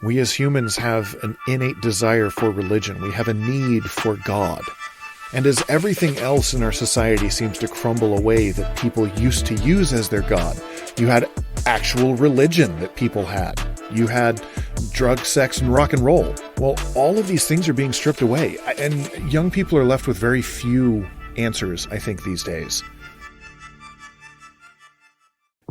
We as humans have an innate desire for religion. We have a need for God. And as everything else in our society seems to crumble away that people used to use as their God, you had actual religion that people had. You had drug, sex, and rock and roll. Well, all of these things are being stripped away. And young people are left with very few answers, I think, these days.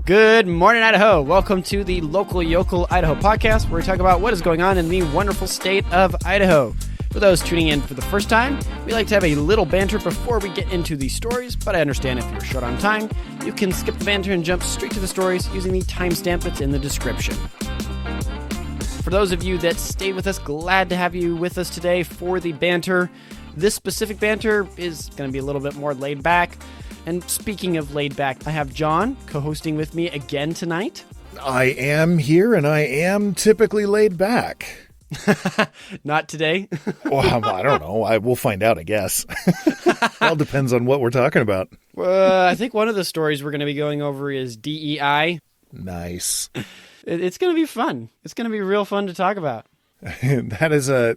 Good morning, Idaho. Welcome to the Local Yokel Idaho podcast, where we talk about what is going on in the wonderful state of Idaho. For those tuning in for the first time, we like to have a little banter before we get into the stories, but I understand if you're short on time, you can skip the banter and jump straight to the stories using the timestamp that's in the description. For those of you that stayed with us, glad to have you with us today for the banter. This specific banter is going to be a little bit more laid back. And speaking of laid back, I have John co-hosting with me again tonight. I am here, and I am typically laid back. Not today. Well, I don't know. We'll find out, I guess. It all depends on what we're talking about. I think one of the stories we're going to be going over is DEI. Nice. It's going to be fun. It's going to be real fun to talk about. That's a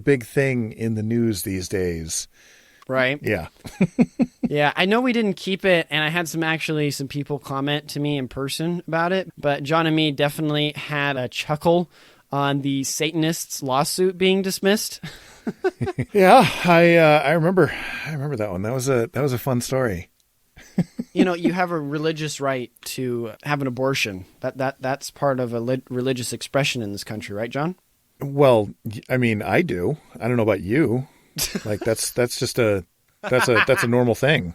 big thing in the news these days. Right? Yeah. Yeah, I know we didn't keep it, and I had some people comment to me in person about it, but John and me definitely had a chuckle on the Satanists' lawsuit being dismissed. Yeah, I remember that one. That was a fun story. You know, you have a religious right to have an abortion. That's part of a religious expression in this country, right, John? Well, I mean, I do. I don't know about you. Like that's just a normal thing.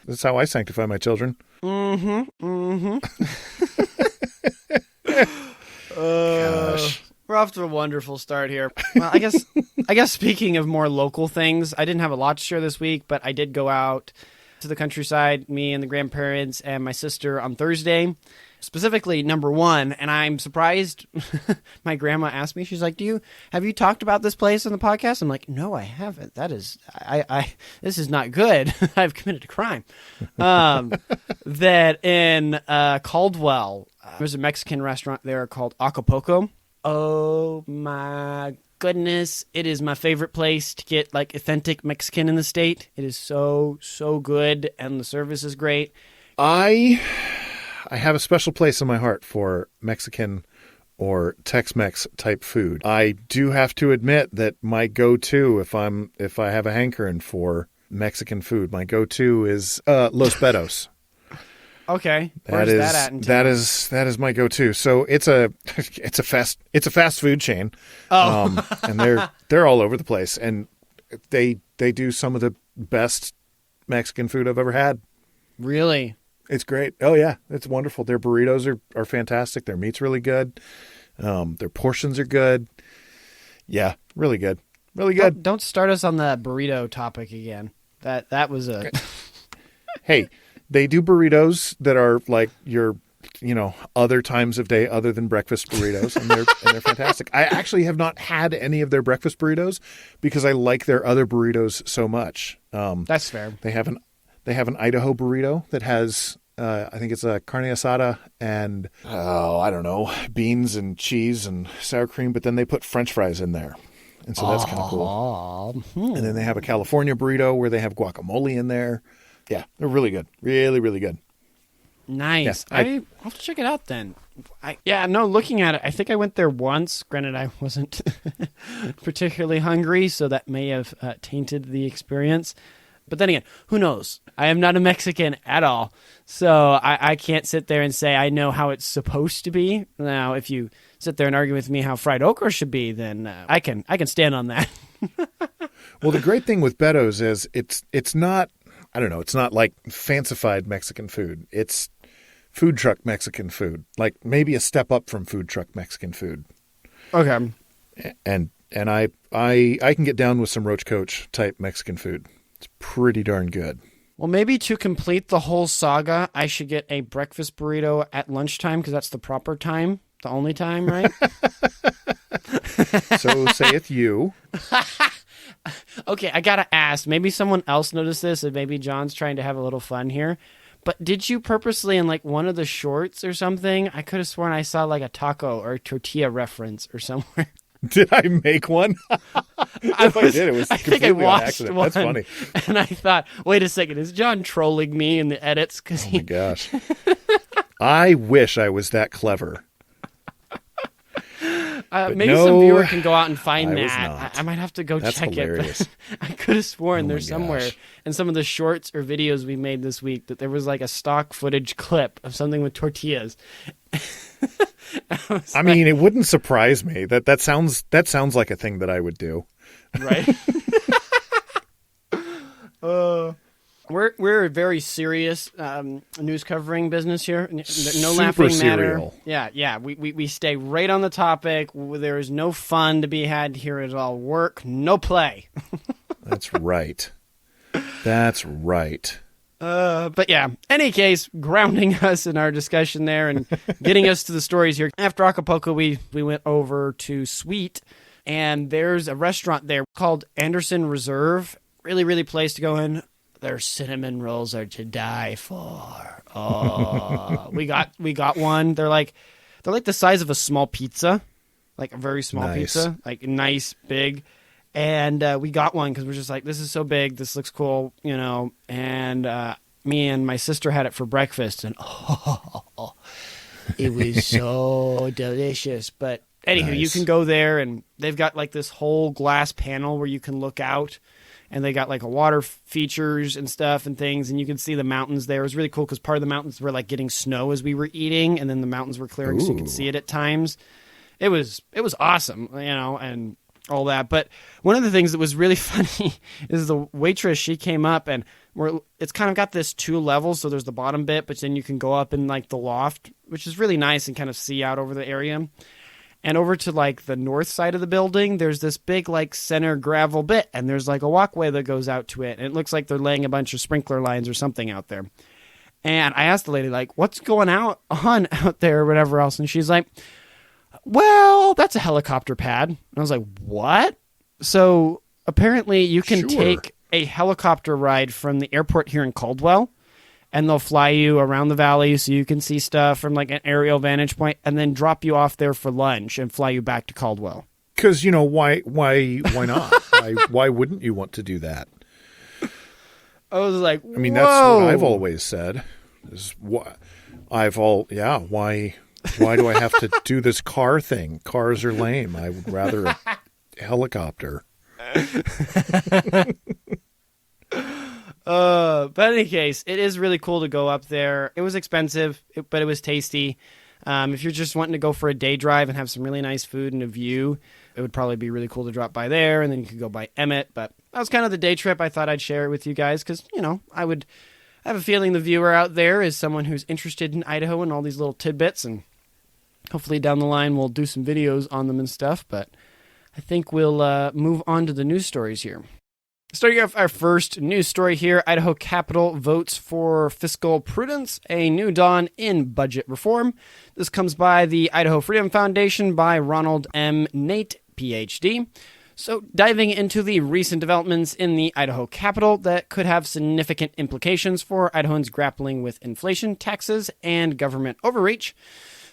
That's how I sanctify my children. Gosh. We're off to a wonderful start here. Well, I guess speaking of more local things, I didn't have a lot to share this week, but I did go out to the countryside, me and the grandparents and my sister on Thursday. Specifically, number one, and I'm surprised my grandma asked me, she's like, have you talked about this place on the podcast? I'm like, no, I haven't. This is not good. I've committed a crime. That in Caldwell, there's a Mexican restaurant there called Acapulco. Oh my goodness. It is my favorite place to get like authentic Mexican in the state. It is so, so good, and the service is great. I have a special place in my heart for Mexican or Tex-Mex type food. I do have to admit that my go-to, if I have a hankering for Mexican food, my go-to is Los Betos. Okay, where's that at in town? That is my go-to. So it's a fast food chain. Oh, and they're all over the place, and they do some of the best Mexican food I've ever had. Really? It's great. Oh, yeah. It's wonderful. Their burritos are fantastic. Their meat's really good. Their portions are good. Yeah, really good. Really good. Don't start us on the burrito topic again. That was a... Hey, they do burritos that are like your, other times of day other than breakfast burritos, and they're fantastic. I actually have not had any of their breakfast burritos because I like their other burritos so much. That's fair. They have an Idaho burrito that has, I think it's a carne asada and, I don't know, beans and cheese and sour cream, but then they put French fries in there. And so that's kind of cool. And then they have a California burrito where they have guacamole in there. Yeah, they're really good. Really, really good. Nice. Yeah, I'll have to check it out then. Looking at it, I think I went there once. Granted, I wasn't particularly hungry, so that may have tainted the experience. But then again, who knows? I am not a Mexican at all, so I can't sit there and say I know how it's supposed to be. Now, if you sit there and argue with me how fried okra should be, then I can stand on that. Well, the great thing with Beto's is it's not, I don't know, it's not like fancified Mexican food. It's food truck Mexican food, like maybe a step up from food truck Mexican food. Okay. And I can get down with some Roach Coach type Mexican food. It's pretty darn good. Well, maybe to complete the whole saga, I should get a breakfast burrito at lunchtime because that's the proper time, the only time, right? So saith you. Okay, I gotta ask. Maybe someone else noticed this, and maybe John's trying to have a little fun here. But did you purposely in like one of the shorts or something? I could have sworn I saw like a taco or a tortilla reference or somewhere. Did I make one? If I did, it was I think I completely on watched accident. one, That's funny. and I thought, wait a second, is John trolling me in the edits? Oh my gosh. I wish I was that clever. Maybe no, some viewer can go out and find I was that. not. I might have to go That's check hilarious. it. But I could have sworn Oh my there's somewhere gosh. in some of the shorts or videos we made this week that there was like a stock footage clip of something with tortillas. I mean, it wouldn't surprise me. That sounds like a thing that I would do. Right? We're a very serious news covering business here. No Super laughing matter. serial. Yeah. We stay right on the topic. There is no fun to be had here at all. Work, no play. That's right. That's right. But yeah, any case, grounding us in our discussion there and getting us to the stories here. After Acapulco, we went over to Sweet, and there's a restaurant there called Anderson Reserve. Really, really place to go in. Their cinnamon rolls are to die for. Oh, we got one. They're like the size of a small pizza, like a very small Nice. pizza, like nice, big. And we got one because we're just like, this is so big. This looks cool, you know. And me and my sister had it for breakfast, and it was so delicious. But anywho, you Nice. can go there, and they've got like this whole glass panel where you can look out. And they got like a water features and stuff and things, and you can see the mountains there. It was really cool because part of the mountains were like getting snow as we were eating, and then the mountains were clearing, so you could see it at times. It was awesome, you know, and all that. But one of the things that was really funny is the waitress. She came up, and it's kind of got this 2 levels. So there's the bottom bit, but then you can go up in like the loft, which is really nice and kind of see out over the area. And over to like the north side of the building, there's this big like center gravel bit, and there's like a walkway that goes out to it. And it looks like they're laying a bunch of sprinkler lines or something out there. And I asked the lady, like, what's going on out there or whatever else? And she's like, well, that's a helicopter pad. And I was like, what? So apparently you can Sure. take a helicopter ride from the airport here in Caldwell, and they'll fly you around the valley so you can see stuff from like an aerial vantage point, and then drop you off there for lunch and fly you back to Caldwell. Because, you know, why not? why wouldn't you want to do that? I was like, I mean, that's what I've always said. Is why do I have to do this car thing? Cars are lame. I would rather a helicopter. But in any case, it is really cool to go up there. It was expensive, but it was tasty. If you're just wanting to go for a day drive and have some really nice food and a view, it would probably be really cool to drop by there, and then you could go by Emmett. But that was kind of the day trip. I thought I'd share it with you guys because, you know, I have a feeling the viewer out there is someone who's interested in Idaho and all these little tidbits, and hopefully down the line we'll do some videos on them and stuff. But I think we'll move on to the news stories here. Starting off our first news story here, Idaho Capitol votes for Fiscal Prudence, a new dawn in budget reform. This comes by the Idaho Freedom Foundation by Ronald M. Nate, Ph.D. So diving into the recent developments in the Idaho Capitol that could have significant implications for Idahoans grappling with inflation, taxes, and government overreach.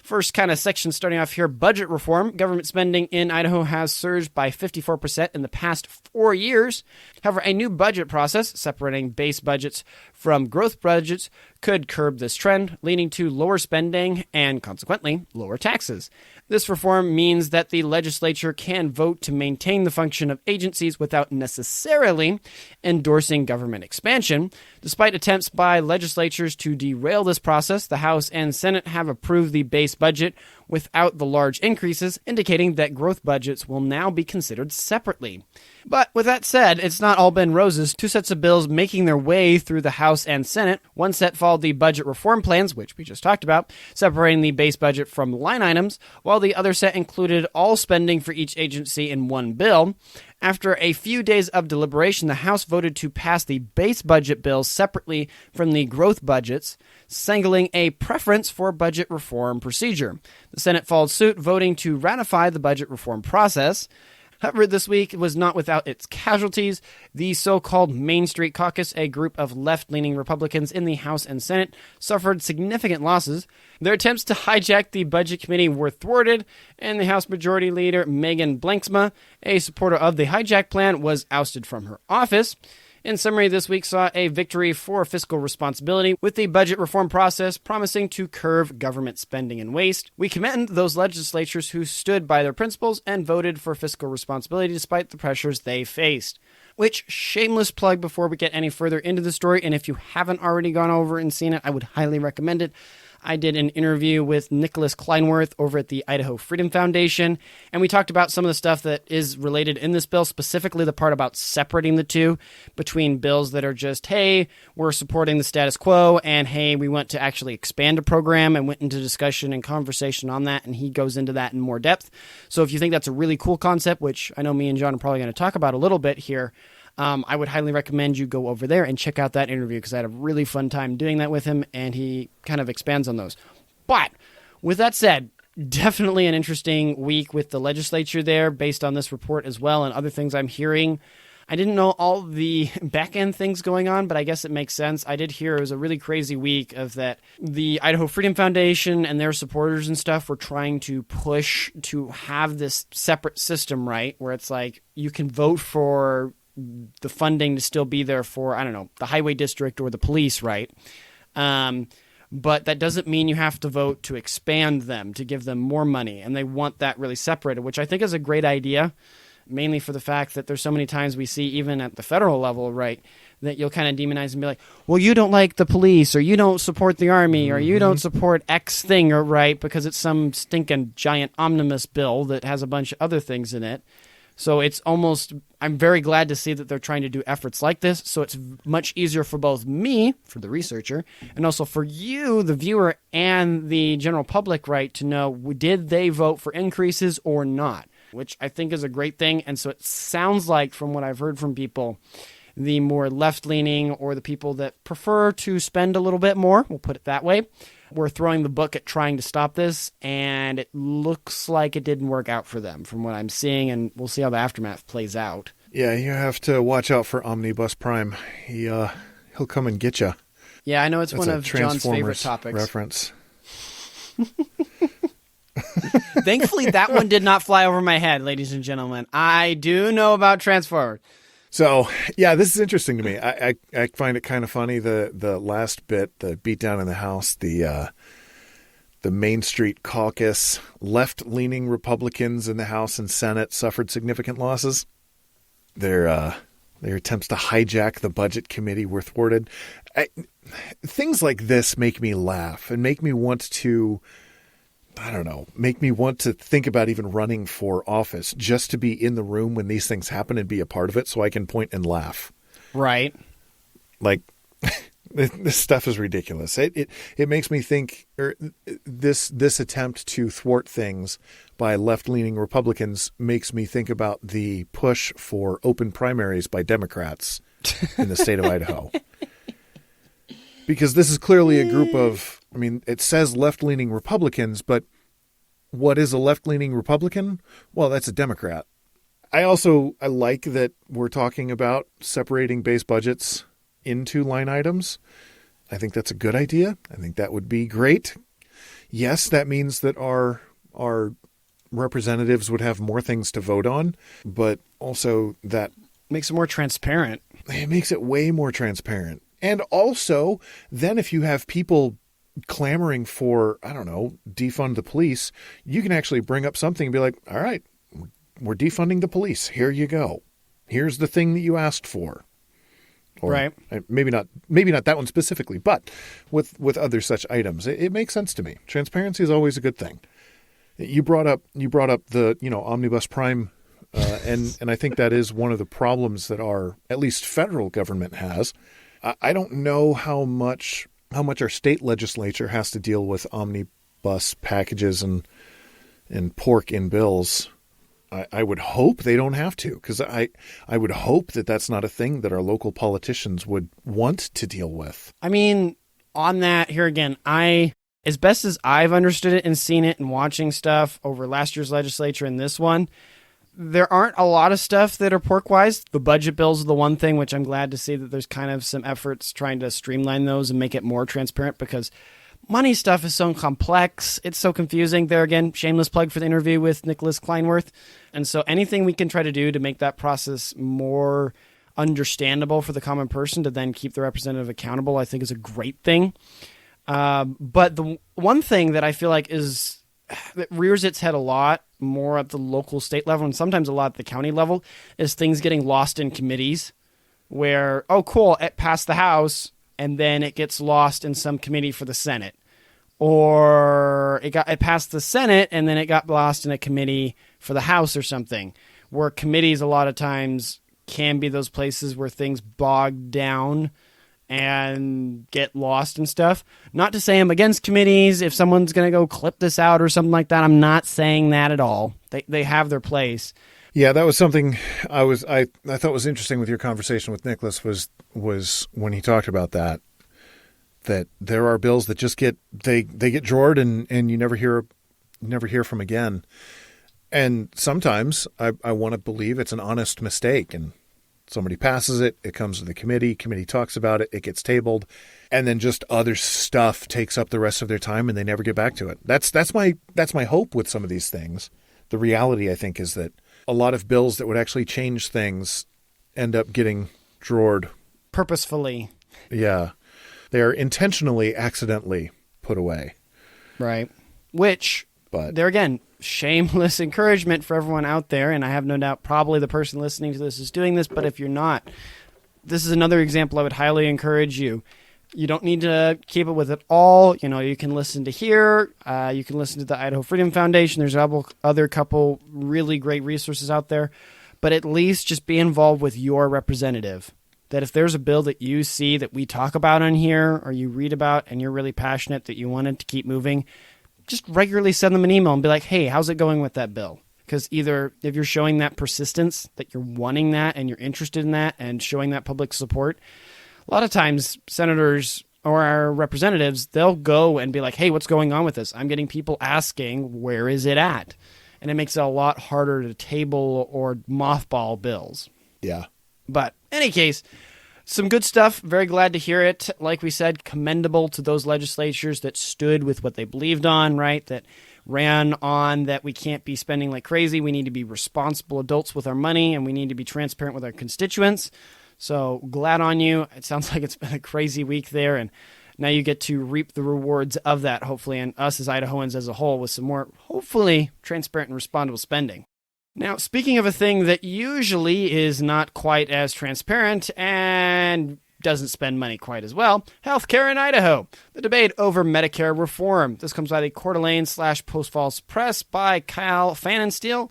First kind of section starting off here, budget reform. Government spending in Idaho has surged by 54% in the past 4 years. However, a new budget process separating base budgets from growth budgets could curb this trend, leading to lower spending and, consequently, lower taxes. This reform means that the legislature can vote to maintain the function of agencies without necessarily endorsing government expansion. Despite attempts by legislatures to derail this process, the House and Senate have approved the base budget without the large increases, indicating that growth budgets will now be considered separately. But with that said, it's not all been roses. 2 sets of bills making their way through the House and Senate. One set followed the budget reform plans, which we just talked about, separating the base budget from line items, while the other set included all spending for each agency in one bill. After a few days of deliberation, the House voted to pass the base budget bill separately from the growth budgets, signaling a preference for budget reform procedure. The Senate followed suit, voting to ratify the budget reform process. However, this week was not without its casualties. The so-called Main Street Caucus, a group of left-leaning Republicans in the House and Senate, suffered significant losses. Their attempts to hijack the Budget Committee were thwarted, and the House Majority Leader Megan Blanksma, a supporter of the hijack plan, was ousted from her office. In summary, this week saw a victory for fiscal responsibility, with the budget reform process promising to curb government spending and waste. We commend those legislatures who stood by their principles and voted for fiscal responsibility despite the pressures they faced. Which, shameless plug before we get any further into the story, and if you haven't already gone over and seen it, I would highly recommend it. I did an interview with Nicholas Kleinworth over at the Idaho Freedom Foundation, and we talked about some of the stuff that is related in this bill, specifically the part about separating the two between bills that are just, hey, we're supporting the status quo, and hey, we want to actually expand a program, and went into discussion and conversation on that, and he goes into that in more depth. So if you think that's a really cool concept, which I know me and John are probably going to talk about a little bit here, I would highly recommend you go over there and check out that interview because I had a really fun time doing that with him, and he kind of expands on those. But with that said, definitely an interesting week with the legislature there based on this report as well and other things I'm hearing. I didn't know all the back-end things going on, but I guess it makes sense. I did hear it was a really crazy week of that the Idaho Freedom Foundation and their supporters and stuff were trying to push to have this separate system, right, where it's like you can vote for the funding to still be there for, I don't know, the highway district or the police, right? But that doesn't mean you have to vote to expand them, to give them more money. And they want that really separated, which I think is a great idea, mainly for the fact that there's so many times we see, even at the federal level, right, that you'll kind of demonize and be like, well, you don't like the police, or you don't support the army, or you don't support X thing, or right, because it's some stinking giant omnibus bill that has a bunch of other things in it. So it's almost, I'm very glad to see that they're trying to do efforts like this. So it's much easier for both me, for the researcher, and also for you, the viewer, and the general public, right, to know, did they vote for increases or not, which I think is a great thing. And so it sounds like, from what I've heard from people, the more left-leaning or the people that prefer to spend a little bit more, we'll put it that way, we're throwing the book at trying to stop this, and it looks like it didn't work out for them from what I'm seeing, and we'll see how the aftermath plays out. Yeah, you have to watch out for Omnibus Prime. He'll come and get you. Yeah, I know it's one of John's favorite topics. Reference. Thankfully, that one did not fly over my head, ladies and gentlemen. I do know about Transformers. So, yeah, this is interesting to me. I find it kind of funny, the last bit, the beatdown in the House, the Main Street Caucus, left-leaning Republicans in the House and Senate suffered significant losses. Their attempts to hijack the Budget Committee were thwarted. Things like this make me laugh and make me want to, I don't know, make me want to think about even running for office just to be in the room when these things happen and be a part of it so I can point and laugh. Right. Like, this stuff is ridiculous. It makes me think, or this attempt to thwart things by left-leaning Republicans makes me think about the push for open primaries by Democrats in the state of Idaho. Because this is clearly a group of, I mean, it says left-leaning Republicans, but what is a left-leaning Republican? Well, that's a Democrat. I like that we're talking about separating base budgets into line items. I think that's a good idea. I think that would be great. Yes, that means that our representatives would have more things to vote on, but also that makes it more transparent. It makes it way more transparent. And also, then if you have people clamoring for, I don't know, defund the police, you can actually bring up something and be like, all right, we're defunding the police. Here you go. Here's the thing that you asked for. Or right. Maybe not that one specifically, but with other such items, it makes sense to me. Transparency is always a good thing. You brought up the, Omnibus Prime, and I think that is one of the problems that our, at least federal government has. I don't know how much our state legislature has to deal with omnibus packages and pork in bills. I would hope they don't have to, because I would hope that that's not a thing that our local politicians would want to deal with. I mean, on that, here again, as best as I've understood it and seen it and watching stuff over last year's legislature and this one, There aren't a lot of stuff that are pork-wise. The budget bills are the one thing, which I'm glad to see that there's kind of some efforts trying to streamline those and make it more transparent, because money stuff is so complex. It's so confusing. There again, shameless plug for the interview with Nicholas Kleinworth. And so anything we can try to do to make that process more understandable for the common person to then keep the representative accountable, I think is a great thing. But the one thing that I feel like that rears its head a lot more at the local state level and sometimes a lot at the county level is things getting lost in committees where, oh, cool, it passed the House and then it gets lost in some committee for the Senate. Or it passed the Senate and then it got lost in a committee for the House or something, where committees a lot of times can be those places where things bog down and get lost and stuff. Not to say I'm against committees. If someone's going to go clip this out or something like that, I'm not saying that at all. They have their place. Yeah, that was something I thought was interesting with your conversation with Nicholas was when he talked about that there are bills that just get drawered and you never hear from again. And sometimes I want to believe it's an honest mistake, and somebody passes it, it comes to the committee talks about it, it gets tabled, and then just other stuff takes up the rest of their time and they never get back to it. That's my hope with some of these things. The reality, I think, is that a lot of bills that would actually change things end up getting drawered. Purposefully. Yeah. They're intentionally, accidentally put away. Right. But there again, shameless encouragement for everyone out there, and I have no doubt probably the person listening to this is doing this, but if you're not, this is another example I would highly encourage you. You don't need to keep it with it all. You can listen to here. You can listen to the Idaho Freedom Foundation. There's a couple really great resources out there, but at least just be involved with your representative. That if there's a bill that you see that we talk about on here or you read about and you're really passionate that you wanted to keep moving, just regularly send them an email and be like, hey, how's it going with that bill? Because either if you're showing that persistence, that you're wanting that and you're interested in that and showing that public support, a lot of times senators or our representatives, they'll go and be like, hey, what's going on with this? I'm getting people asking, where is it at? And it makes it a lot harder to table or mothball bills. Yeah. But in any case, some good stuff. Very glad to hear it. Like we said, commendable to those legislatures that stood with what they believed on, right? That ran on that we can't be spending like crazy. We need to be responsible adults with our money, and we need to be transparent with our constituents. So glad on you. It sounds like it's been a crazy week there, and now you get to reap the rewards of that, hopefully, and us as Idahoans as a whole with some more, hopefully, transparent and responsible spending. Now, speaking of a thing that usually is not quite as transparent and doesn't spend money quite as well, healthcare in Idaho. The debate over Medicare reform. This comes by the Coeur d'Alene / Post Falls Press by Kyle Fanninsteel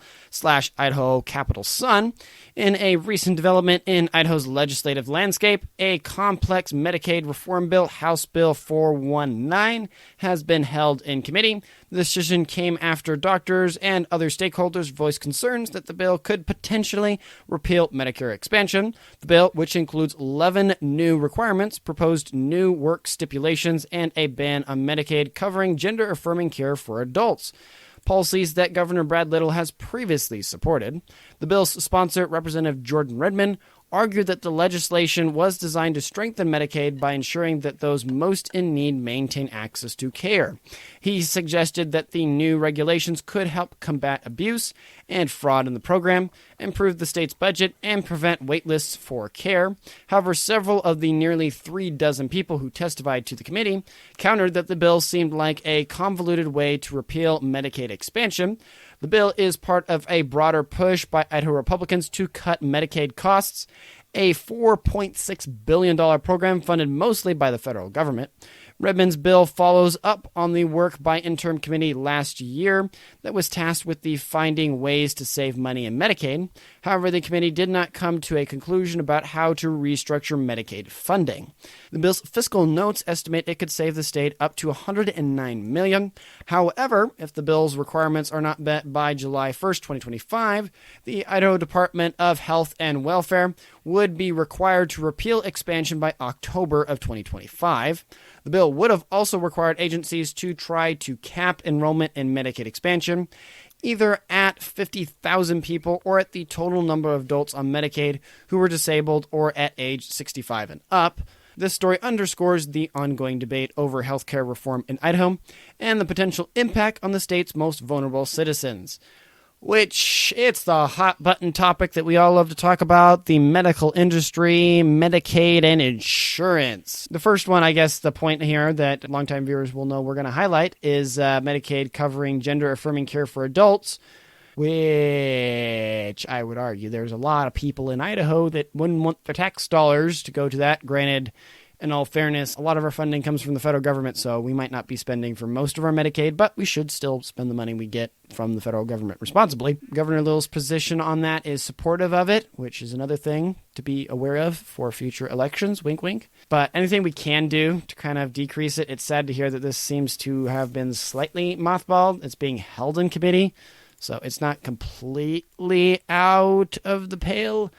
/ Idaho Capital Sun. In a recent development in Idaho's legislative landscape, a complex Medicaid reform bill, House Bill 419, has been held in committee. The decision came after doctors and other stakeholders voiced concerns that the bill could potentially repeal Medicare expansion. The bill, which includes 11 new requirements, proposed new work stipulations, and a ban on Medicaid covering gender-affirming care for adults. Policies that Governor Brad Little has previously supported. The bill's sponsor, Representative Jordan Redmond, argued that the legislation was designed to strengthen Medicaid by ensuring that those most in need maintain access to care. He suggested that the new regulations could help combat abuse and fraud in the program, improve the state's budget, and prevent waitlists for care. However, several of the nearly 36 people who testified to the committee countered that the bill seemed like a convoluted way to repeal Medicaid expansion. The bill is part of a broader push by Idaho Republicans to cut Medicaid costs, a $4.6 billion program funded mostly by the federal government. Redmond's bill follows up on the work by interim committee last year that was tasked with the finding ways to save money in Medicaid. However, the committee did not come to a conclusion about how to restructure Medicaid funding. The bill's fiscal notes estimate it could save the state up to $109 million. However, if the bill's requirements are not met by July 1st, 2025, the Idaho Department of Health and Welfare would be required to repeal expansion by October of 2025. The bill would have also required agencies to try to cap enrollment in Medicaid expansion, either at at 50,000 people, or at the total number of adults on Medicaid who were disabled or at age 65 and up. This story underscores the ongoing debate over healthcare reform in Idaho and the potential impact on the state's most vulnerable citizens. Which, it's the hot button topic that we all love to talk about, the medical industry, Medicaid, and insurance. The first one, I guess the point here that longtime viewers will know we're going to highlight is Medicaid covering gender-affirming care for adults, which I would argue there's a lot of people in Idaho that wouldn't want their tax dollars to go to that. Granted, in all fairness, a lot of our funding comes from the federal government, so we might not be spending for most of our Medicaid, but we should still spend the money we get from the federal government responsibly. Governor Lill's position on that is supportive of it, which is another thing to be aware of for future elections, wink, wink. But anything we can do to kind of decrease it, it's sad to hear that this seems to have been slightly mothballed. It's being held in committee, so it's not completely out of the pale,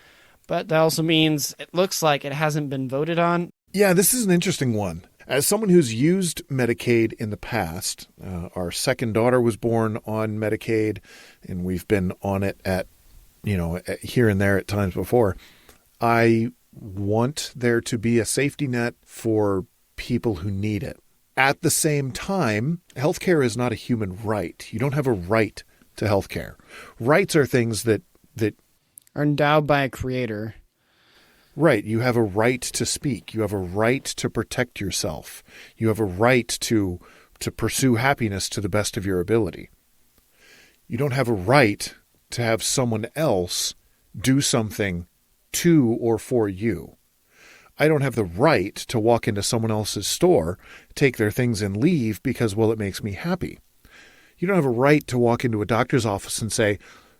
but that also means it looks like it hasn't been voted on. Yeah, this is an interesting one. As someone who's used Medicaid in the past, our second daughter was born on Medicaid, and we've been on it here and there at times before. I want there to be a safety net for people who need it. At the same time, healthcare is not a human right. You don't have a right to healthcare. Rights are things that are endowed by a creator. Right. You have a right to speak. You have a right to protect yourself. You have a right to pursue happiness to the best of your ability. You don't have a right to have someone else do something to or for you. I don't have the right to walk into someone else's store, take their things and leave because, well, it makes me happy. You don't have a right to walk into a doctor's office and say,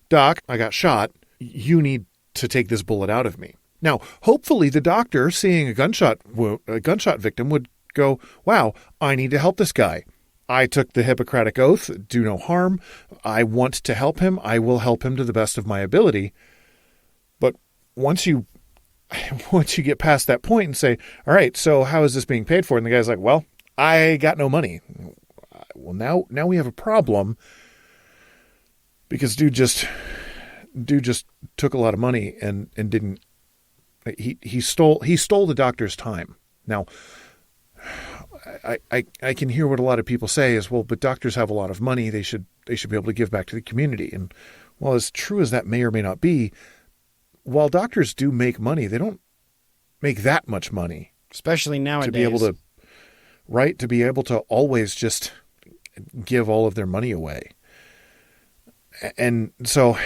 "Doc, I got shot. You need to take this bullet out of me." Now, hopefully the doctor, seeing a gunshot victim, would go, "Wow, I need to help this guy. I took the Hippocratic Oath, do no harm. I want to help him. I will help him to the best of my ability." But once you get past that point and say, "All right, so how is this being paid for?" And the guy's like, "Well, I got no money." Well, now we have a problem because dude just took a lot of money and didn't. He stole the doctor's time. Now, I can hear what a lot of people say is, well, but doctors have a lot of money. They should be able to give back to the community. And while as true as that may or may not be, while doctors do make money, they don't make that much money. Especially nowadays. To be able to always just give all of their money away. And so,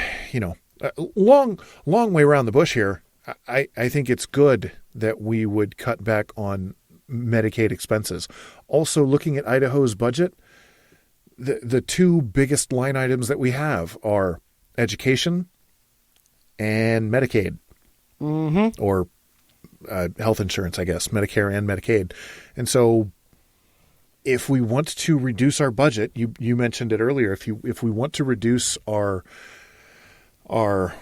long way around the bush here. I think it's good that we would cut back on Medicaid expenses. Also, looking at Idaho's budget, the two biggest line items that we have are education and Medicaid, or health insurance, I guess, Medicare and Medicaid. And so if we want to reduce our budget, you mentioned it earlier, if we want to reduce our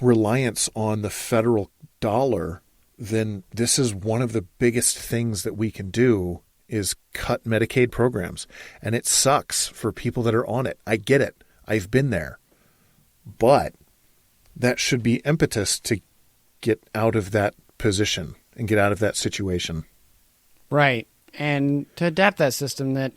reliance on the federal dollar, then this is one of the biggest things that we can do is cut Medicaid programs. And it sucks for people that are on it. I get it. I've been there. But that should be impetus to get out of that position and get out of that situation. Right. And to adapt that system that,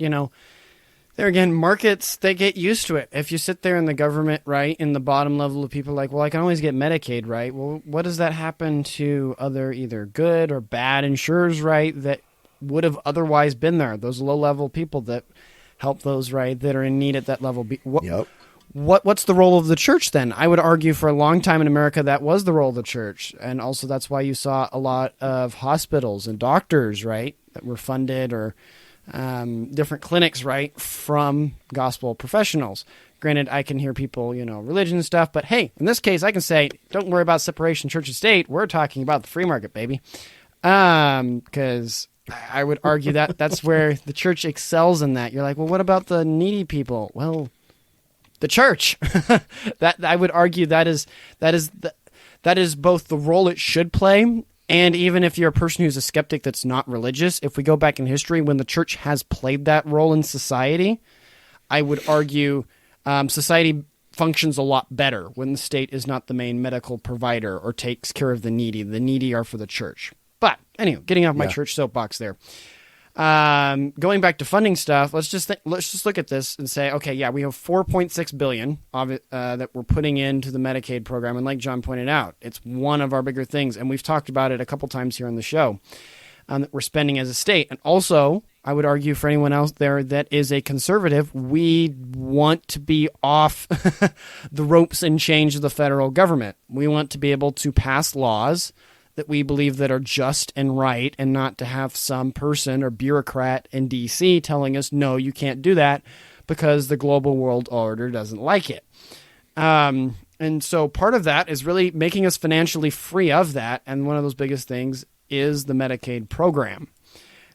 there again, markets, they get used to it. If you sit there in the government, right, in the bottom level of people like, well, I can always get Medicaid, right? Well, what does that happen to other either good or bad insurers, right, that would have otherwise been there? Those low-level people that help those, right, that are in need at that level. Yep. What's the role of the church then? I would argue for a long time in America that was the role of the church. And also that's why you saw a lot of hospitals and doctors, right, that were funded or different clinics, right, from gospel professionals. Granted, I can hear people, religion and stuff, but hey, in this case, I can say, don't worry about separation church and state. We're talking about the free market, baby. Because I would argue that that's where the church excels in that. You're like, well, what about the needy people? Well, the church. That I would argue that is both the role it should play. And even if you're a person who's a skeptic that's not religious, if we go back in history when the church has played that role in society, I would argue society functions a lot better when the state is not the main medical provider or takes care of the needy. The needy are for the church. But anyway, getting off my church soapbox there. Going back to funding stuff, let's just look at this and say, okay, yeah, we have $4.6 billion of it, that we're putting into the Medicaid program. And like John pointed out, it's one of our bigger things. And we've talked about it a couple times here on the show, that we're spending as a state. And also, I would argue for anyone else there that is a conservative, we want to be off the ropes and change of the federal government. We want to be able to pass laws that we believe that are just and right, and not to have some person or bureaucrat in D.C. telling us, no, you can't do that because the global world order doesn't like it. And so part of that is really making us financially free of that. And one of those biggest things is the Medicaid program.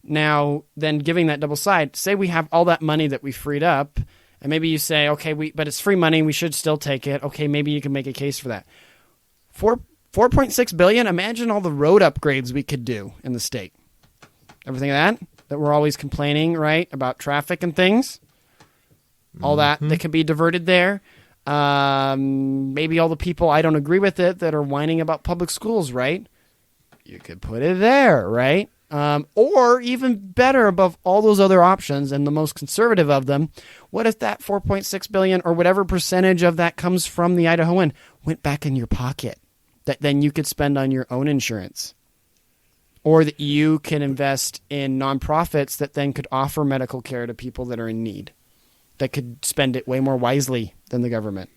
Now, then giving that double side, say we have all that money that we freed up, and maybe you say, okay, but it's free money, we should still take it. Okay, maybe you can make a case for that. 4.6 billion, imagine all the road upgrades we could do in the state. Everything that we're always complaining, right, about traffic and things. All that could be diverted there. Maybe all the people, I don't agree with it, that are whining about public schools, right? You could put it there, right? Or even better, above all those other options and the most conservative of them, what if that 4.6 billion or whatever percentage of that comes from the Idahoan went back in your pocket that then you could spend on your own insurance? Or that you can invest in nonprofits that then could offer medical care to people that are in need, that could spend it way more wisely than the government.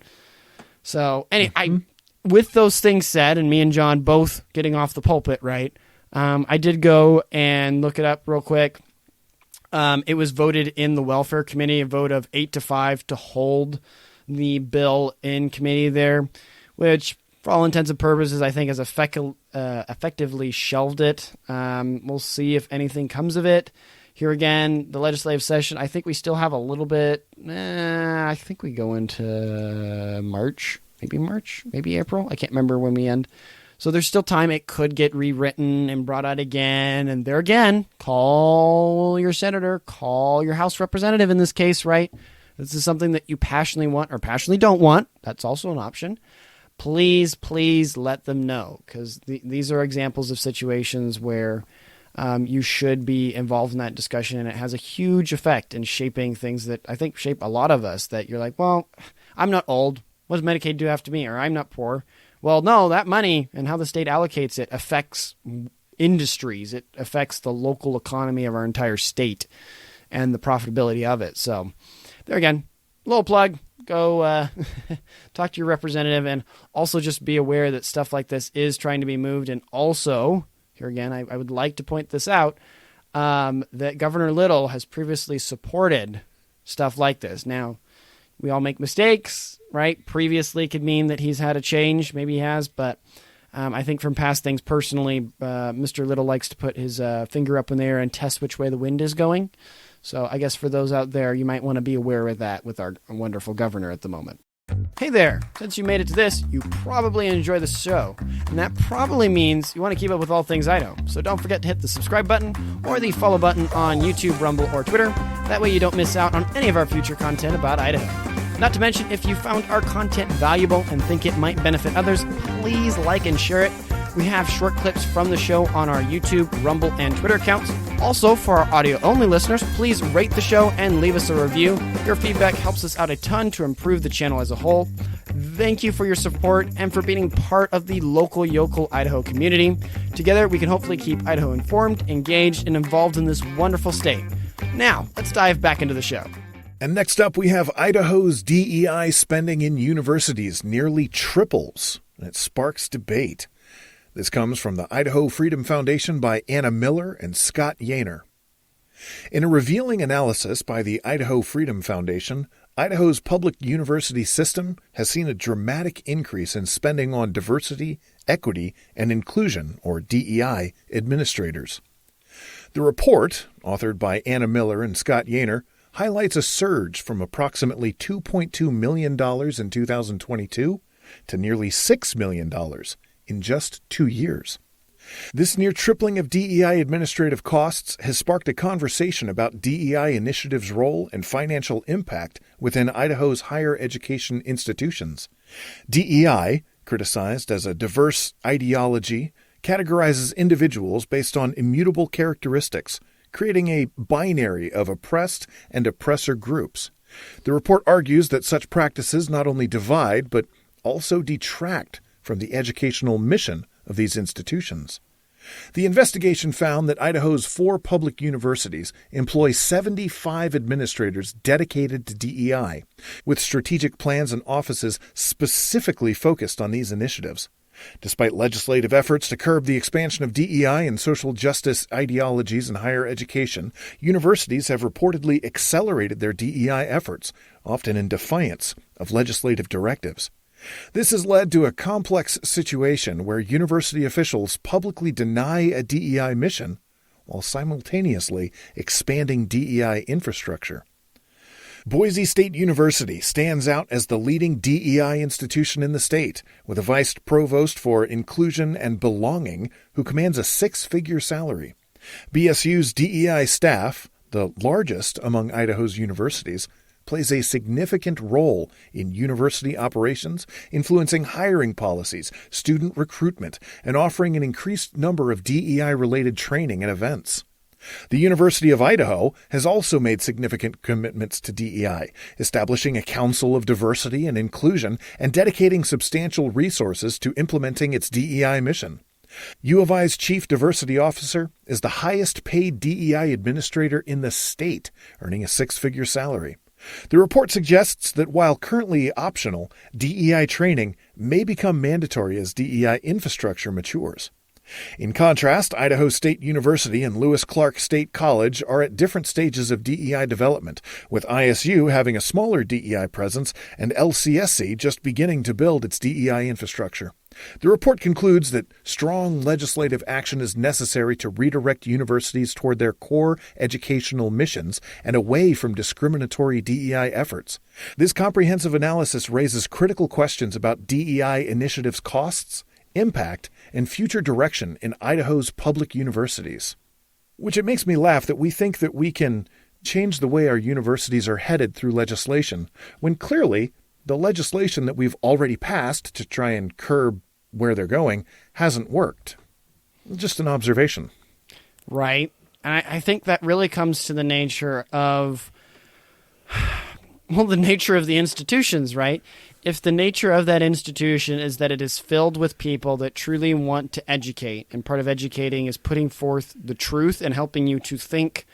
So anyway, with those things said, and me and John both getting off the pulpit, right? I did go and look it up real quick. It was voted in the Welfare Committee, a vote of 8-5 to hold the bill in committee there, which for all intents and purposes, I think has effectively shelved it. We'll see if anything comes of it. Here again, the legislative session, I think we still have a little bit. I think we go into March, maybe April. I can't remember when we end. So there's still time. It could get rewritten and brought out again. And there again, call your senator, call your House representative in this case, right? This is something that you passionately want or passionately don't want. That's also an option. Please let them know, because these are examples of situations where you should be involved in that discussion, and it has a huge effect in shaping things that I think shape a lot of us, that you're like, well, I'm not old. What does Medicaid do after me? Or I'm not poor. Well, no, that money and how the state allocates it affects industries. It affects the local economy of our entire state and the profitability of it. So there again, little plug. Go talk to your representative, and also just be aware that stuff like this is trying to be moved. And also, here again, I would like to point this out, that Governor Little has previously supported stuff like this. Now, we all make mistakes, right? Previously could mean that he's had a change. Maybe he has, but I think from past things personally, Mr. Little likes to put his finger up in the air and test which way the wind is going. So I guess for those out there, you might want to be aware of that with our wonderful governor at the moment. Hey there, since you made it to this, you probably enjoy the show, and that probably means you want to keep up with all things Idaho. So don't forget to hit the subscribe button or the follow button on YouTube, Rumble, or Twitter. That way you don't miss out on any of our future content about Idaho. Not to mention, if you found our content valuable and think it might benefit others, please like and share it. We have short clips from the show on our YouTube, Rumble, and Twitter accounts. Also, for our audio-only listeners, please rate the show and leave us a review. Your feedback helps us out a ton to improve the channel as a whole. Thank you for your support and for being part of the local Yokel Idaho community. Together, we can hopefully keep Idaho informed, engaged, and involved in this wonderful state. Now, let's dive back into the show. And next up, we have Idaho's DEI spending in universities nearly triples, and it sparks debate. This comes from the Idaho Freedom Foundation by Anna Miller and Scott Yaner. In a revealing analysis by the Idaho Freedom Foundation, Idaho's public university system has seen a dramatic increase in spending on diversity, equity, and inclusion, or DEI, administrators. The report, authored by Anna Miller and Scott Yaner, highlights a surge from approximately $2.2 million in 2022 to nearly $6 million in just 2 years. This near tripling of DEI administrative costs has sparked a conversation about DEI initiatives' role and financial impact within Idaho's higher education institutions. DEI, criticized as a diverse ideology, categorizes individuals based on immutable characteristics, creating a binary of oppressed and oppressor groups. The report argues that such practices not only divide, but also detract from the educational mission of these institutions. The investigation found that Idaho's 4 public universities employ 75 administrators dedicated to DEI, with strategic plans and offices specifically focused on these initiatives. Despite legislative efforts to curb the expansion of DEI and social justice ideologies in higher education, universities have reportedly accelerated their DEI efforts, often in defiance of legislative directives. This has led to a complex situation where university officials publicly deny a DEI mission while simultaneously expanding DEI infrastructure. Boise State University stands out as the leading DEI institution in the state, with a vice provost for inclusion and belonging who commands a 6-figure salary. BSU's DEI staff, the largest among Idaho's universities, plays a significant role in university operations, influencing hiring policies, student recruitment, and offering an increased number of DEI-related training and events. The University of Idaho has also made significant commitments to DEI, establishing a Council of Diversity and Inclusion and dedicating substantial resources to implementing its DEI mission. U of I's Chief Diversity Officer is the highest-paid DEI administrator in the state, earning a 6-figure salary. The report suggests that while currently optional, DEI training may become mandatory as DEI infrastructure matures. In contrast, Idaho State University and Lewis Clark State College are at different stages of DEI development, with ISU having a smaller DEI presence and LCSC just beginning to build its DEI infrastructure. The report concludes that strong legislative action is necessary to redirect universities toward their core educational missions and away from discriminatory DEI efforts. This comprehensive analysis raises critical questions about DEI initiatives' costs, impact, and future direction in Idaho's public universities. Which it makes me laugh that we think that we can change the way our universities are headed through legislation, when clearly the legislation that we've already passed to try and curb where they're going hasn't worked. Just an observation. Right. And I think that really comes to the nature of, the nature of the institutions, right? If the nature of that institution is that it is filled with people that truly want to educate, and part of educating is putting forth the truth and helping you to think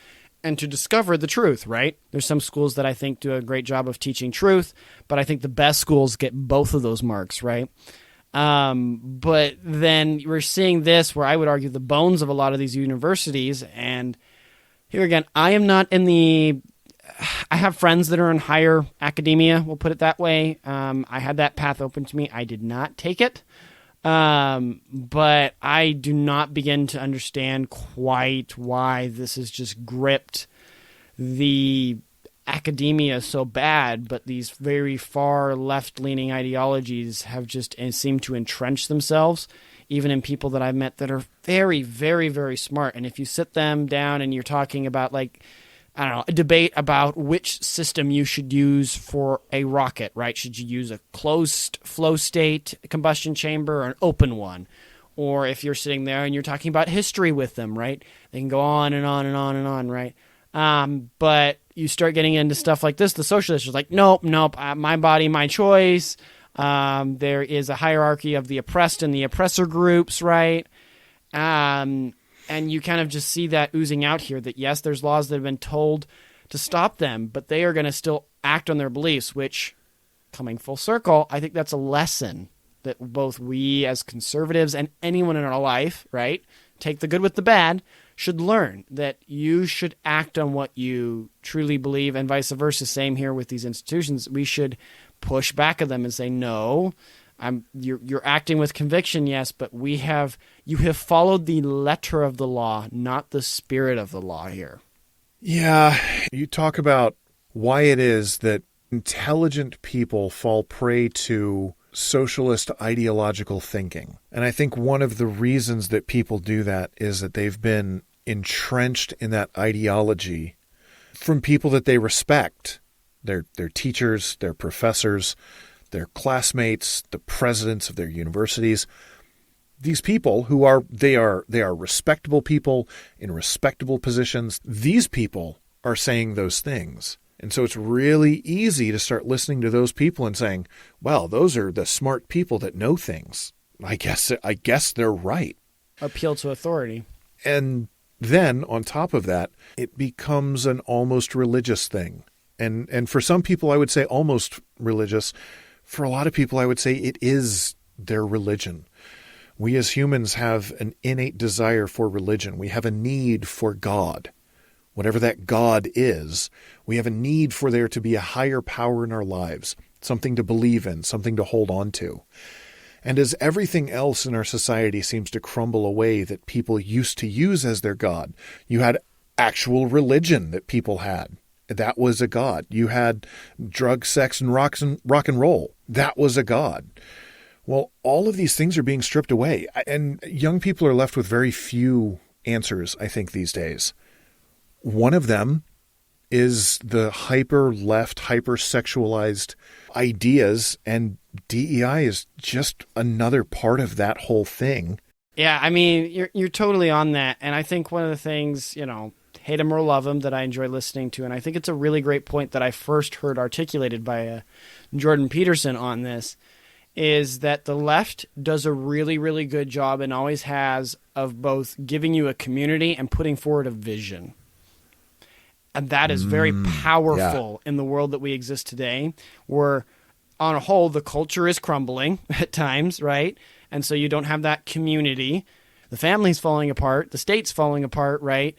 and to discover the truth, right? There's some schools that I think do a great job of teaching truth, but I think the best schools get both of those marks, right? But then we're seeing this where I would argue the bones of a lot of these universities, and here again, I am not in the... I have friends that are in higher academia, we'll put it that way. I had that path open to me. I did not take it. But I do not begin to understand quite why this has just gripped the academia so bad, but these very far left-leaning ideologies have just seemed to entrench themselves, even in people that I've met that are very, very, very smart. And if you sit them down and you're talking about, like, I don't know, a debate about which system you should use for a rocket, right? Should you use a closed flow state combustion chamber or an open one? Or if you're sitting there and you're talking about history with them, right? They can go on and on and on and on, right? But you start getting into stuff like this, the socialists are like, nope, my body, my choice. There is a hierarchy of the oppressed and the oppressor groups, right? And you kind of just see that oozing out here that, yes, there's laws that have been told to stop them, but they are going to still act on their beliefs, which, coming full circle, I think that's a lesson that both we as conservatives and anyone in our life, right, take the good with the bad, should learn that you should act on what you truly believe, and vice versa. Same here with these institutions. We should push back at them and say, no, you're acting with conviction, yes, but you have followed the letter of the law, not the spirit of the law here. Yeah, you talk about why it is that intelligent people fall prey to socialist ideological thinking. And I think one of the reasons that people do that is that they've been entrenched in that ideology from people that they respect, their teachers, their professors, their classmates, the presidents of their universities. These people who are respectable people in respectable positions. These people are saying those things. And so it's really easy to start listening to those people and saying, well, those are the smart people that know things. I guess they're right. Appeal to authority. And then on top of that, it becomes an almost religious thing. And for some people, I would say almost religious. For a lot of people, I would say it is their religion. We as humans have an innate desire for religion. We have a need for God. Whatever that God is, we have a need for there to be a higher power in our lives, something to believe in, something to hold on to. And as everything else in our society seems to crumble away that people used to use as their God, you had actual religion that people had. That was a God. You had drug, sex, and rock and roll. That was a God. Well, all of these things are being stripped away. And young people are left with very few answers, I think, these days. One of them is the hyper-left, hyper-sexualized ideas, and DEI is just another part of that whole thing. Yeah, I mean, you're totally on that. And I think one of the things, hate him or love him, that I enjoy listening to, and I think it's a really great point that I first heard articulated by Jordan Peterson on this, is that the left does a really, really good job and always has of both giving you a community and putting forward a vision. And that is very powerful in the world that we exist today, where on a whole, the culture is crumbling at times, right? And so you don't have that community. The family's falling apart. The state's falling apart, right?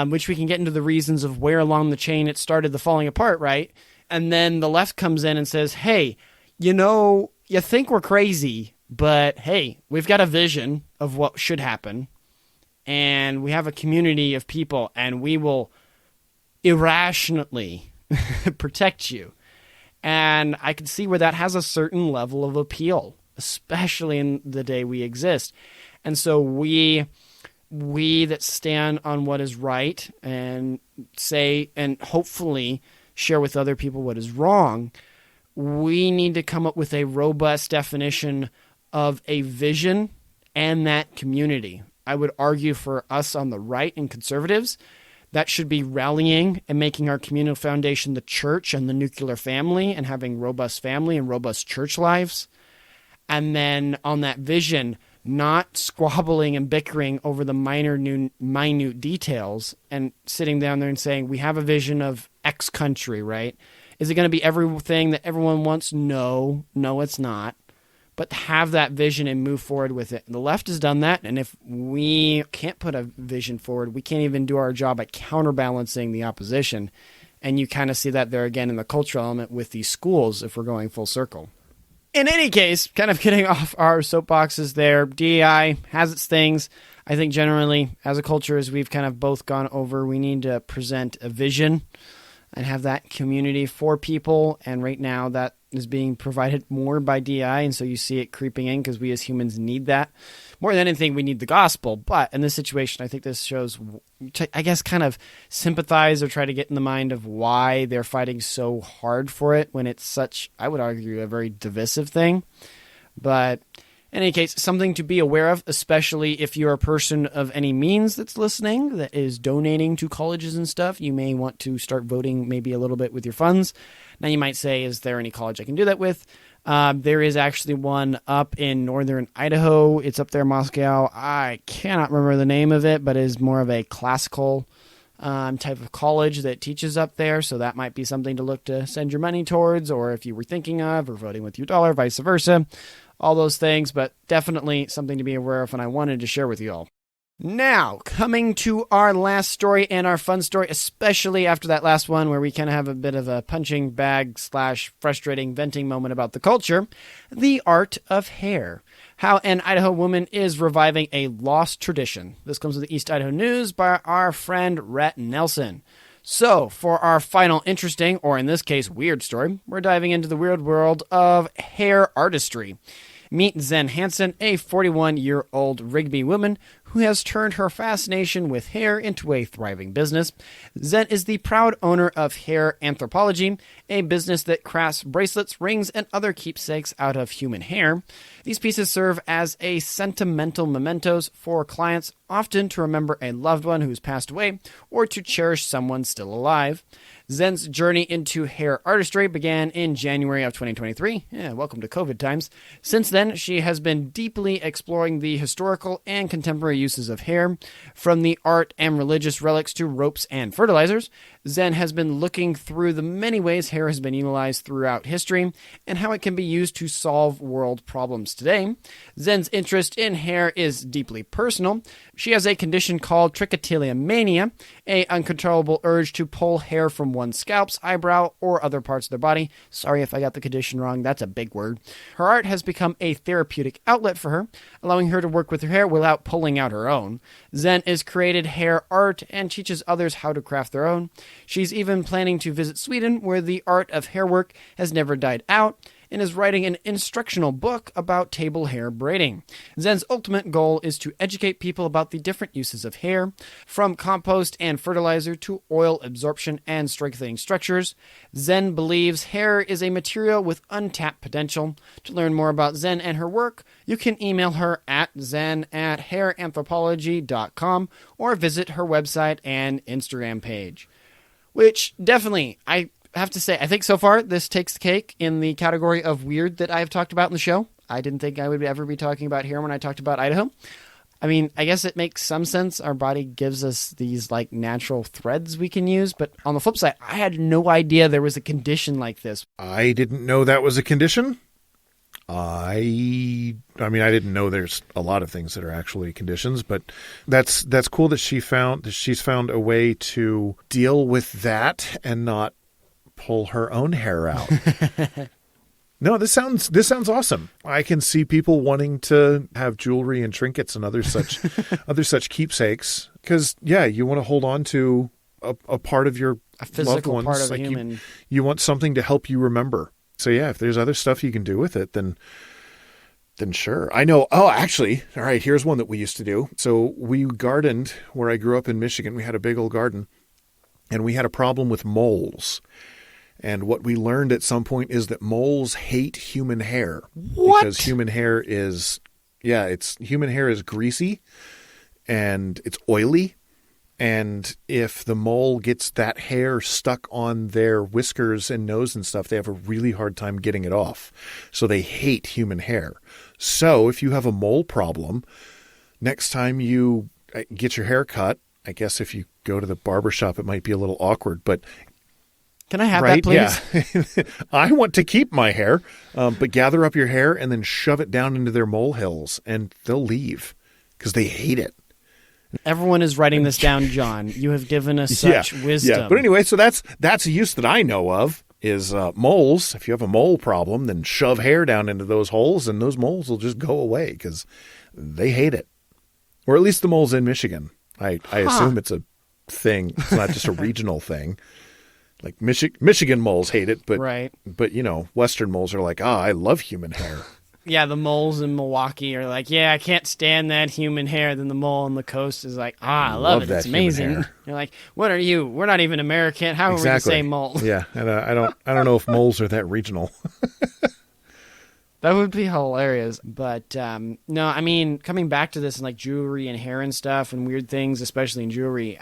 Which we can get into the reasons of where along the chain it started the falling apart, right? And then the left comes in and says, hey, you think we're crazy, but hey, we've got a vision of what should happen. And we have a community of people, and we will irrationally protect you. And I can see where that has a certain level of appeal, especially in the day we exist. And so we that stand on what is right and say and hopefully share with other people what is wrong, we need to come up with a robust definition of a vision and that community. I would argue for us on the right and conservatives, that should be rallying and making our communal foundation the church and the nuclear family and having robust family and robust church lives. And then on that vision, not squabbling and bickering over the minute details and sitting down there and saying, we have a vision of X country, right? Is it going to be everything that everyone wants? No, it's not. But have that vision and move forward with it. And the left has done that, and if we can't put a vision forward, we can't even do our job at counterbalancing the opposition. And you kind of see that there again in the cultural element with these schools, if we're going full circle. In any case, kind of getting off our soapboxes there, DEI has its things. I think generally, as a culture, as we've kind of both gone over, we need to present a vision and have that community for people. And right now that is being provided more by DEI. And so you see it creeping in because we as humans need that. More than anything, we need the gospel. But in this situation, I think this shows, I guess, kind of sympathize or try to get in the mind of why they're fighting so hard for it when it's such, I would argue, a very divisive thing. But in any case, something to be aware of, especially if you're a person of any means that's listening, that is donating to colleges and stuff. You may want to start voting maybe a little bit with your funds. Now you might say, is there any college I can do that with? There is actually one up in northern Idaho. It's up there in Moscow. I cannot remember the name of it, but it is more of a classical type of college that teaches up there. So that might be something to look to send your money towards, or if you were thinking of, or voting with your dollar, vice versa. All those things, but definitely something to be aware of, and I wanted to share with you all. Now, coming to our last story and our fun story, especially after that last one where we kind of have a bit of a punching bag / frustrating venting moment about the culture, the art of hair. How an Idaho woman is reviving a lost tradition. This comes with the East Idaho News by our friend Rhett Nelson. So, for our final interesting, or in this case, weird story, we're diving into the weird world of hair artistry. Meet Zen Hansen, a 41-year-old Rigby woman who has turned her fascination with hair into a thriving business. Zen is the proud owner of Hair Anthropology, a business that crafts bracelets, rings, and other keepsakes out of human hair. These pieces serve as a sentimental mementos for clients, often to remember a loved one who's passed away or to cherish someone still alive. Zen's journey into hair artistry began in January of 2023. Yeah, welcome to COVID times. Since then, she has been deeply exploring the historical and contemporary uses of hair, from the art and religious relics to ropes and fertilizers. Zen has been looking through the many ways hair has been utilized throughout history and how it can be used to solve world problems today. Zen's interest in hair is deeply personal. She has a condition called trichotillomania mania, an uncontrollable urge to pull hair from one's scalps, eyebrow, or other parts of their body. Sorry if I got the condition wrong, that's a big word. Her art has become a therapeutic outlet for her, allowing her to work with her hair without pulling out her own. Zen has created hair art and teaches others how to craft their own. She's even planning to visit Sweden, where the art of hair work has never died out, and is writing an instructional book about table hair braiding. Zen's ultimate goal is to educate people about the different uses of hair, from compost and fertilizer to oil absorption and strengthening structures. Zen believes hair is a material with untapped potential. To learn more about Zen and her work, you can email her at zen@hairanthropology.com or visit her website and Instagram page. Which definitely, I have to say, I think so far this takes the cake in the category of weird that I've talked about in the show. I didn't think I would ever be talking about hair when I talked about Idaho. I mean, I guess it makes some sense. Our body gives us these like natural threads we can use. But on the flip side, I had no idea there was a condition like this. I didn't know that was a condition. I mean, I didn't know there's a lot of things that are actually conditions, but that's cool that she's found a way to deal with that and not pull her own hair out. No, this sounds awesome. I can see people wanting to have jewelry and trinkets and other such keepsakes, because you want to hold on to a part of your a physical loved ones. part of like a human. You want something to help you remember. So if there's other stuff you can do with it, then sure. I know. Oh, actually, all right, here's one that we used to do. So we gardened where I grew up in Michigan. We had a big old garden, and we had a problem with moles. And what we learned at some point is that moles hate human hair. What? Because human hair is greasy and it's oily. And if the mole gets that hair stuck on their whiskers and nose and stuff, they have a really hard time getting it off. So they hate human hair. So if you have a mole problem, next time you get your hair cut, I guess if you go to the barber shop, it might be a little awkward, but can I have that, please? Yeah. I want to keep my hair, but gather up your hair and then shove it down into their molehills, and they'll leave because they hate it. Everyone is writing this down, John. You have given us such wisdom. Yeah, but anyway, so that's a use that I know of is moles. If you have a mole problem, then shove hair down into those holes, and those moles will just go away because they hate it. Or at least the moles in Michigan. I assume it's a thing. It's not just a regional thing. Like Michigan moles hate it, but right. But Western moles are like, I love human hair. Yeah, the moles in Milwaukee are like, I can't stand that human hair. Then the mole on the coast is like, I love it. It's amazing. You're like, what are you? We're not even American. How are we the same mole? Yeah, and I don't know if moles are that regional. That would be hilarious. But no, I mean, coming back to this and like jewelry and hair and stuff and weird things, especially in jewelry,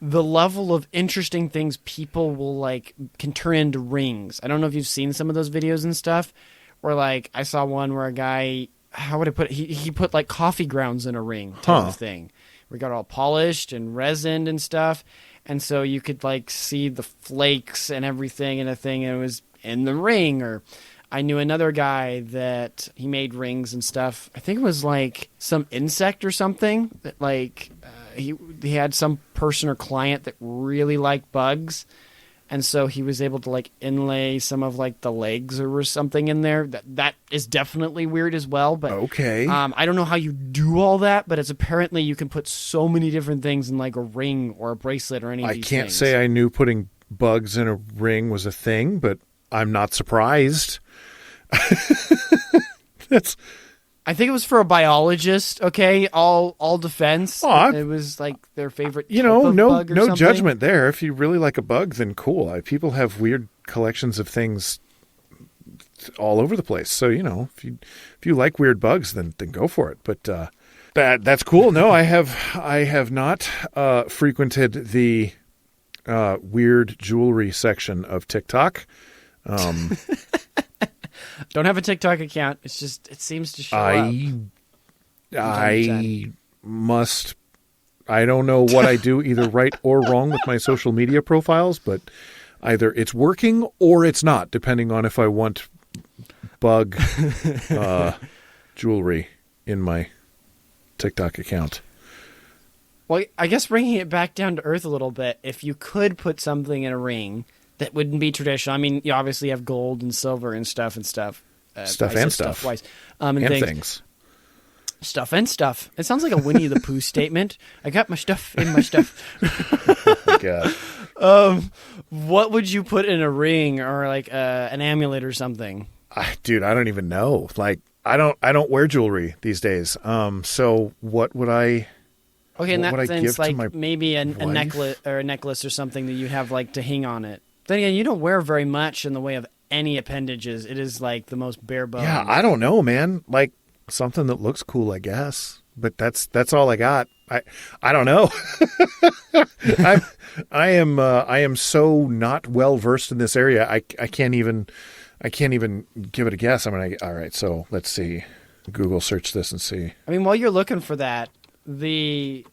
the level of interesting things people will can turn into rings. I don't know if you've seen some of those videos and stuff. Where I saw one where a guy, how would I put it? He put coffee grounds in a ring type of thing. We got all polished and resined and stuff. And so you could see the flakes and everything in a thing, and it was in the ring. Or I knew another guy that he made rings and stuff. I think it was some insect or something that he had some person or client that really liked bugs. And so he was able to like inlay some of like the legs or something in there. That is definitely weird as well. But okay. I don't know how you do all that, but it's apparently you can put so many different things in like a ring or a bracelet or any of these things. I can't say I knew putting bugs in a ring was a thing, but I'm not surprised. I think it was for a biologist, okay? All defense. It was like their favorite type of bug or no something. judgment there. If you really like a bug, then cool. People have weird collections of things all over the place. So, if you like weird bugs, then go for it. But that's cool. No, I have not frequented the weird jewelry section of TikTok. Don't have a TikTok account. It's just, it seems to show up. I don't know what I do either right or wrong with my social media profiles, but either it's working or it's not, depending on if I want bug jewelry in my TikTok account. Well, I guess bringing it back down to earth a little bit, if you could put something in a ring that wouldn't be traditional. I mean, you obviously have gold and silver and stuff. Stuff. And things. Stuff and stuff. It sounds like a Winnie the Pooh statement. I got my stuff in my stuff. Oh my God. What would you put in a ring or like an amulet or something? Dude, I don't even know. Like, I don't wear jewelry these days. So what would I? Okay, in that sense, like maybe a necklace or something that you have like to hang on it. Then again, you don't wear very much in the way of any appendages. It is like the most bare bones. Yeah, I don't know, man. Like something that looks cool, I guess. But that's all I got. I don't know. I am so not well versed in this area. I can't even give it a guess. I mean, all right. So let's see. Google search this and see. I mean, while you're looking for that, the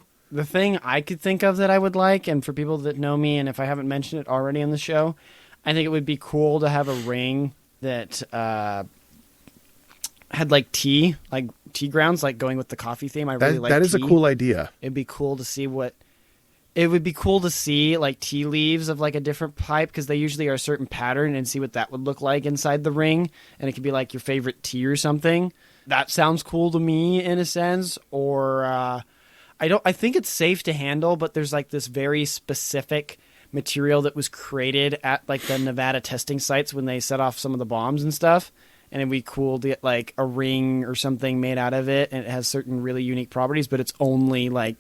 thing I could think of that I would like, and for people that know me, and if I haven't mentioned it already on the show, I think it would be cool to have a ring that had like tea grounds, like going with the coffee theme. I really like that is tea. A cool idea. It'd be cool to see like tea leaves of like a different pipe, because they usually are a certain pattern, and see what that would look like inside the ring. And it could be like your favorite tea or something. That sounds cool to me in a sense. Or I think it's safe to handle, but there's like this very specific material that was created at like the Nevada testing sites when they set off some of the bombs and stuff. And it'd be cool to get like a ring or something made out of it, and it has certain really unique properties, but it's only like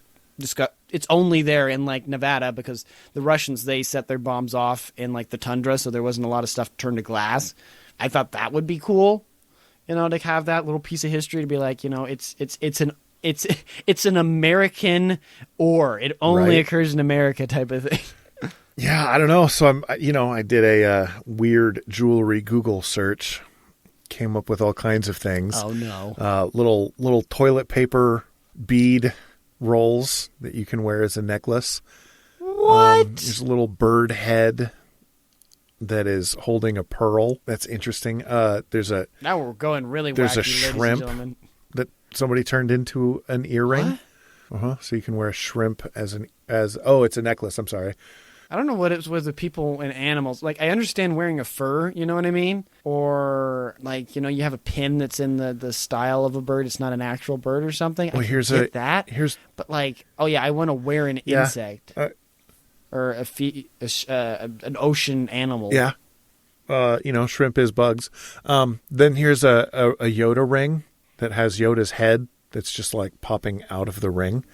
it's only there in like Nevada, because the Russians, they set their bombs off in like the tundra, so there wasn't a lot of stuff turned to glass. I thought that would be cool, to have that little piece of history to be like, it's an American ore. It only occurs in America type of thing. Yeah, I don't know. So I did a weird jewelry Google search, came up with all kinds of things. Oh no! Little toilet paper bead rolls that you can wear as a necklace. What? There's a little bird head that is holding a pearl. That's interesting. Now we're going really wacky. There's a shrimp shrimp that somebody turned into an earring. What? So you can wear a shrimp it's a necklace. I'm sorry. I don't know what it's with people and animals. Like, I understand wearing a fur, you know what I mean? Or, like, you have a pin that's in the style of a bird. It's not an actual bird or something. Well, But, like, I want to wear an insect. Or an ocean animal. Yeah. Shrimp is bugs. Then here's a Yoda ring that has Yoda's head that's just, like, popping out of the ring.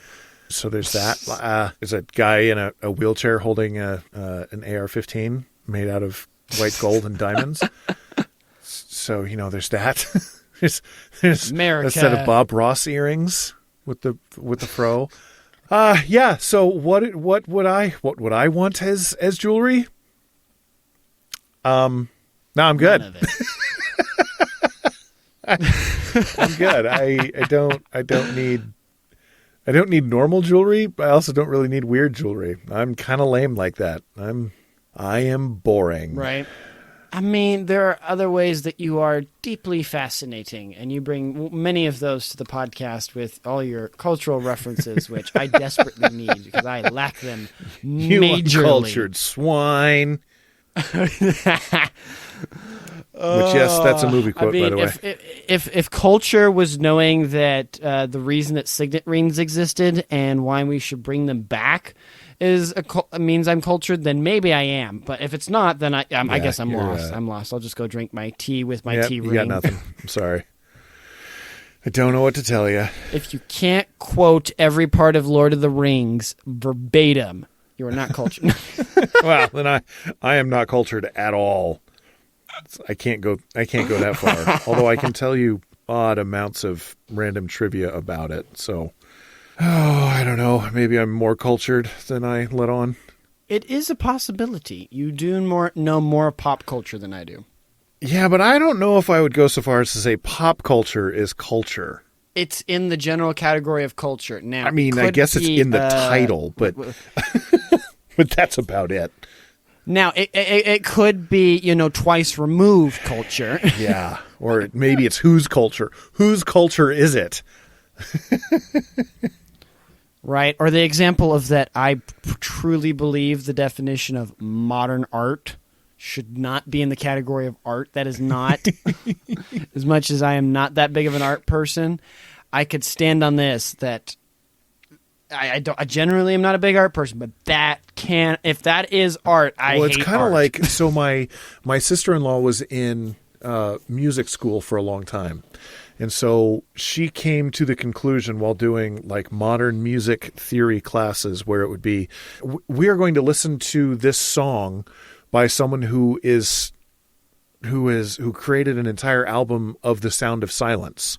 So there's that. There's a guy in a wheelchair holding an AR-15 made out of white gold and diamonds. So, there's that. there's America. A set of Bob Ross earrings with the fro. Yeah. So what would I want as jewelry? No, I'm good. None of it. I'm good. I don't need normal jewelry, but I also don't really need weird jewelry. I'm kind of lame like that. I am boring. Right. I mean, there are other ways that you are deeply fascinating, and you bring many of those to the podcast with all your cultural references, which I desperately need because I lack them majorly. You uncultured swine. yes, that's a movie quote, by the way. If culture was knowing that the reason that signet rings existed and why we should bring them back means I'm cultured, then maybe I am. But if it's not, then I guess I'm lost. I'm lost. I'll just go drink my tea with my tea ring. You got nothing. I'm sorry. I don't know what to tell you. If you can't quote every part of Lord of the Rings verbatim, you are not cultured. Well, then I am not cultured at all. I can't go that far. Although I can tell you odd amounts of random trivia about it. So, I don't know. Maybe I'm more cultured than I let on. It is a possibility. You do know more pop culture than I do. Yeah, but I don't know if I would go so far as to say pop culture is culture. It's in the general category of culture. Now, I mean, I guess it's in the title, but but that's about it. Now, it could be, twice removed culture. Yeah, or maybe it's whose culture. Whose culture is it? Right, or the example of that, I truly believe the definition of modern art should not be in the category of art. That is not, as much as I am not that big of an art person, I could stand on this, that I generally am not a big art person, but if that is art, I hate art. Well, it's kind of like, so my sister-in-law was in music school for a long time. And so she came to the conclusion while doing like modern music theory classes where it would be, we are going to listen to this song by someone who created an entire album of The Sound of Silence.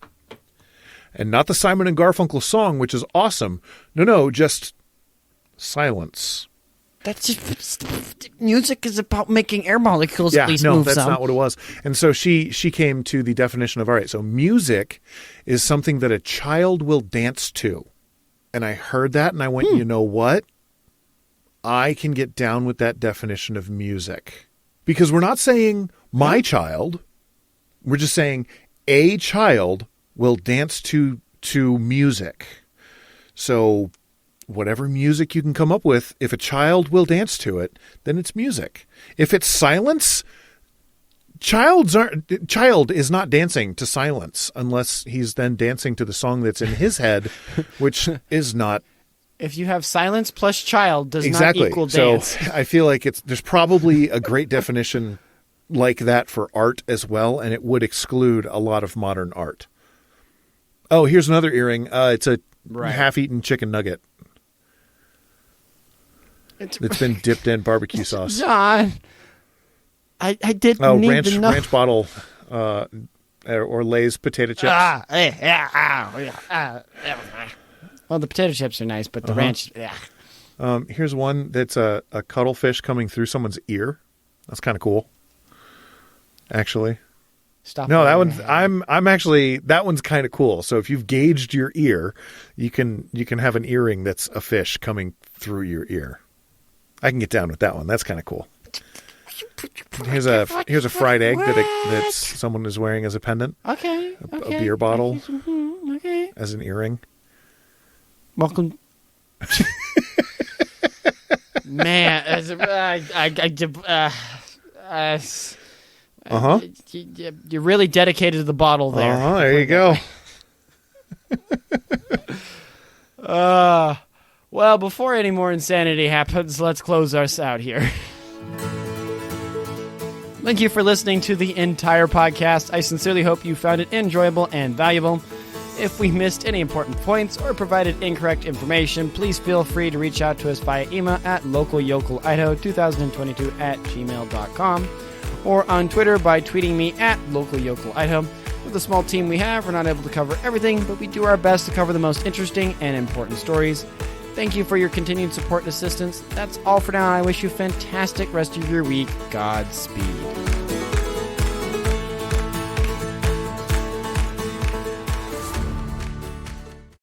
And not the Simon and Garfunkel song, which is awesome. No, just silence. That's just, music is about making air molecules at least move that's some. Not what it was. And so she came to the definition of, all right, so music is something that a child will dance to. And I heard that and I went, you know what? I can get down with that definition of music. Because we're not saying my child. We're just saying a child will dance to music. So whatever music you can come up with, if a child will dance to it, then it's music. If it's silence, child is not dancing to silence unless he's then dancing to the song that's in his head, which is not. If you have silence plus child does not equal dance. So I feel like there's probably a great definition like that for art as well, and it would exclude a lot of modern art. Oh, here's another earring. It's a half-eaten chicken nugget. It's been dipped in barbecue sauce. John, I didn't need to know. Ranch bottle or Lay's potato chips. Well, the potato chips are nice, but the ranch... Here's one that's a cuttlefish coming through someone's ear. That's kind of cool, actually. Stop. No, that one's that one's kind of cool. So if you've gauged your ear, you can have an earring that's a fish coming through your ear. I can get down with that one. That's kind of cool. Here's a fried egg that someone is wearing as a pendant. Okay. A beer bottle. Okay. As an earring. Welcome. Man, you're really dedicated to the bottle there. There you go. Well, before any more insanity happens, let's close us out here. Thank you for listening to the entire podcast. I sincerely hope you found it enjoyable and valuable. If we missed any important points or provided incorrect information, please feel free to reach out to us via email at localyocalidaho2022@gmail.com or on Twitter by tweeting me at localyocalidaho. With the small team we have, we're not able to cover everything, but we do our best to cover the most interesting and important stories. Thank you for your continued support and assistance. That's all for now. I wish you a fantastic rest of your week. Godspeed.